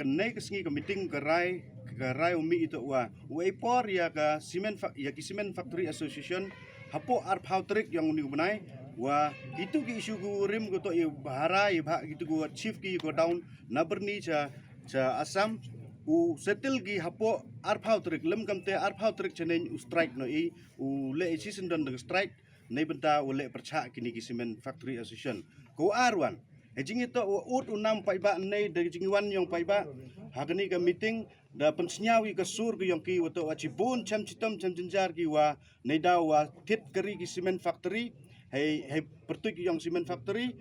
kenai kesengi ke meeting ke rai umi itu ipor ya ke cement factory association hapo arpau trik yang uni benai itu ki isu gu rim gu to bahara gitu gu chief ki go down naberni cha Assam settle gi hapo arpau trik lem kamte arpau trik chenen strike no le season don strike nei benta le percha kini ki cement factory association ko arwan Ejing itu unam paiba nei dari jingiwan yang paiba hagani ka meeting da pensnyawi ka sur ki yang ki wato acibun cham jenjar ki nei da tit keri ki cement factory hai pertu ki yang cement factory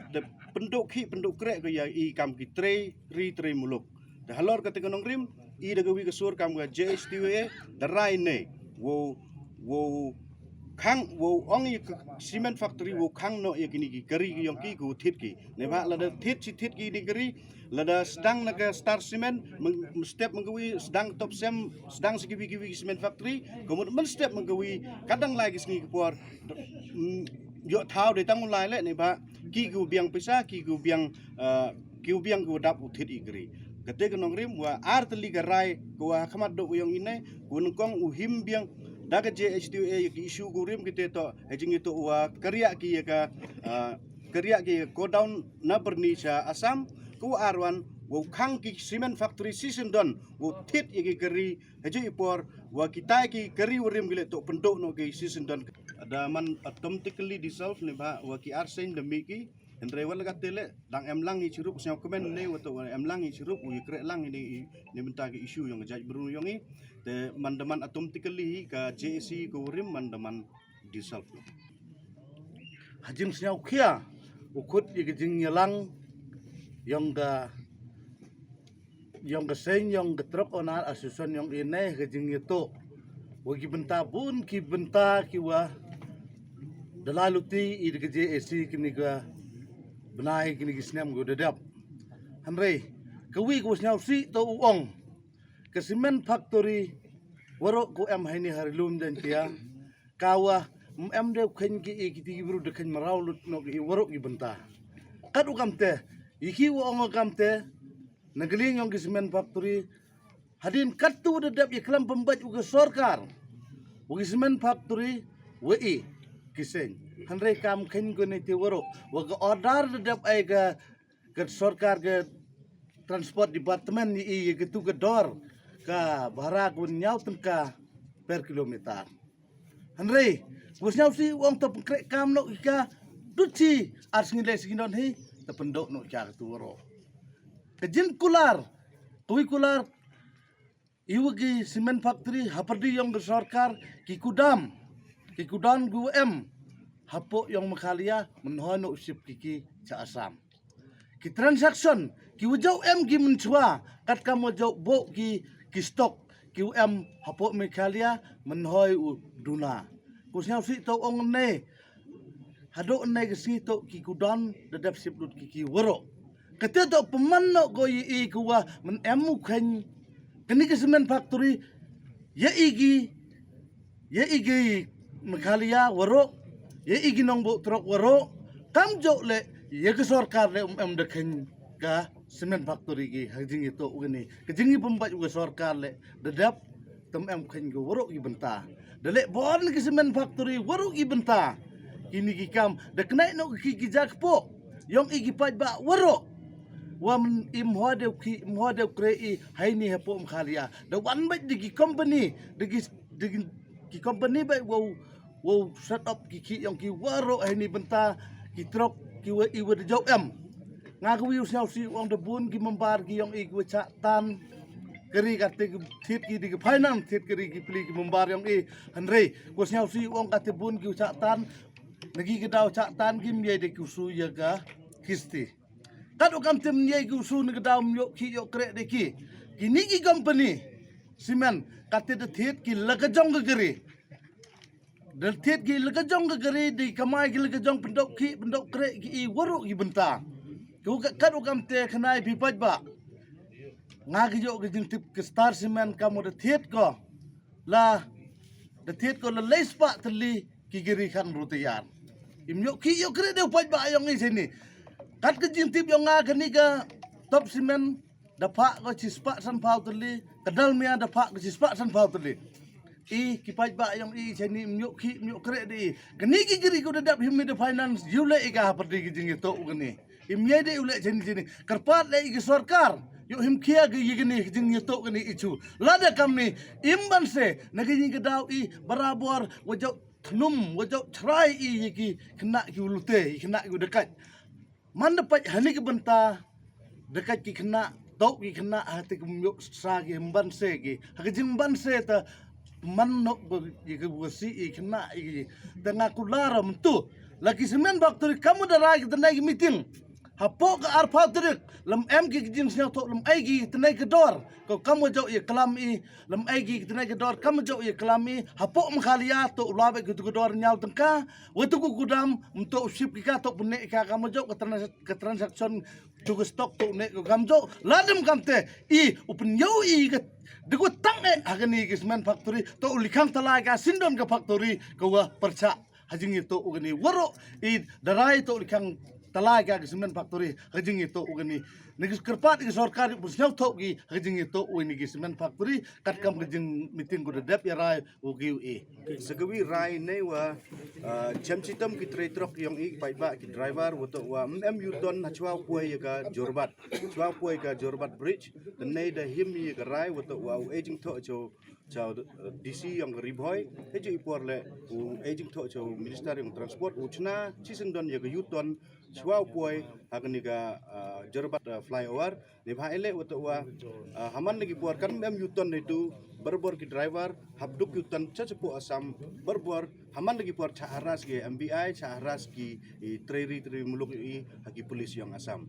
da penduk krek ki ya kam ki tre muluk da halor ka tegonong rim da gawi ka sur kam ka JHTOA da rai nei wo khang wo ong cement factory wo khang no yakini ki kari ki yong ki ku thit ki ne ba la da thit ki ni kari la da sedang naga star cement step menggawi sedang top sem sedang sekiwi cement factory kemudian step menggawi kadang lagi sengi kuar yo thau de tang lai le ne ba ki ku biang pesa ki ku biang ku dap uthit i kari kate kanong rim artli garai ku khamat do yong ine kunong uhim biang daga JHTOA ki isu gurim kita to hejing itu karya ki go down na berni sa Assam ku arwan wo khang ki cement factory season don wo tit ki keri heji ipor kita ki keri urim gile to penduk no ki season don ada man automatically dissolve ne ba ki arsen demi ki Andre wala katele dang emlang i cirup siang komen ne wato emlang i cirup krek lang ini benta ki isu yang jaj beru yang i te mandaman automatically ka JC ko rim mandaman dissolve hajim siang kia ukut i jing yalang yang ga sen yang getrok onar asusun yang ini ke jing itu wagi benta pun ki benta ki dalaluti i ke JC kini ga benai kini kisnam go dedap hamre kawi ko snyau si to uong ke cement factory warok ko em haini harlum dan tia kawa em de khen ki kiti bru de khen marau lut no ki warok gi benta kat u kamte iki uong kamte nagling yang cement factory hadin katu dedap iklam pembat uga sarkar ugi cement factory wi kiseng Handre kam khen ko ne te waro waga order dedap ai ga sarkar ga transport department ni ke tu ke dor ka bara kun nyau tengka per kilometer Handre wasnyau si wong to krek kam no ka duci ars ngile sigindon he te pendok no ka tu waro kejin kular tui kular iwagi cement factory haperdi yang sarkar ki kudam gu hapo yang Meghalaya menhono usip kiki sa Assam ki transaction ki wajau ki menchua kat kamu jau bo ki stok ki hapo Meghalaya menhoi duna kusnya si to ong ne hado ne ki to ki kudan dadap sip lut kiki woro kete to pemanno go i kuwa men khen kini ke cement factory ya igi Meghalaya woro ye iginong bo truk waro kam jo le ye ke sarkar le de khen ga cement factory gi hajing itu ugni kejingi pembat uga sarkar le dedap tem khen go waro gi benta dele bon ke cement factory waro gi benta kini gi kam de knai no ki jak po yong igi paj ba waro wam imhode krei haini hapo Meghalaya de wan bat di company di company ba wow set up ki yang ki waro ini benta ki truk ki iwe de jau ngawi usau si wong de bun ki membar ki yang iwe tan keri kate thit ki di finance thit keri ki pli ki membar yang hanre ko usau si wong kate bun ki tan nagi ki dau tan ki mye de ki su ya ga kisti kad ukam tem nye ki su ne dau myo ki yo krek de ki ni ki company cement kate de thit ki lagajong ke keri dan tiat ki legajong ke geri di kamai ki legajong pendok krek ki waro ki benta ku kat ukam te khnai pipaj ba ngagi jo ke jing tip ke star cement kamu de tiat ko la les pa teli ki geri kan rutian imyo ki yo krek de upaj ba ayong ni sini kat ke jing tip yo nga kani ka top cement dapat ko cispak san pau tuli kadal mia dapat ko cispak san pau tuli kipai ba yang chani myok kre di gani ki giri ko dadap himmi de finance yule ika perdi ki jing to gani imye de ule chani karpat le ki sarkar yo him kia ki yigni jing to gani ichu lada kamni imban se nagi jing daw barabor wajau thnum wajau try ki kena ki ulute kena ki dekat man dapat hani ki benta dekat ki kena tok ki kena hati ki myok sa ki imban se ki hagijing ban se ta man nok ki wasi kena ki tengah kulara mentu lagi semen baktori kamu darai ki tenai ki meeting hapo ka arpa terik lam em ki jing snya tok lam ai ki tenai ki dor ko kamu jau kelam lam ai ki tenai ki dor kamu jau kelam hapo Meghalaya tok labe ki dor nyal tengka watu ku gudam untuk ship ki ka tok punek ka kamu jau ke transaction juga stok tok nek ko kamu jau ladem kamte upun yo ke deku tang agani ki semen factory tok likang talaga sindon ka factory ko perca hajing itu ugani waro darai tok likang talaga ke semen factory hajing itu ugani negis kerpat ke sarkar busnyau tok ki hajing itu ugani ki semen factory kat kam hajing meeting ko dep ya rai ugi Segawi rai ne wa jam sitam ki traitrok yang pai ba ki driver wato wa yuton chwa puai ka jorbat bridge tenai da him ye ka rai wato wa aging to chau DC yang riboy heju ipor le aging to chau minister yang transport uchna chisindon ye ka yuton chwa puai agni ka jorbat flyover ne bha ele wato wa haman lagi puar kan yuton itu berbor ki driver habduk yutan cacepu asam berbor haman lagi puar caharas ki MBI caharas ki tri muluk haki polis yang asam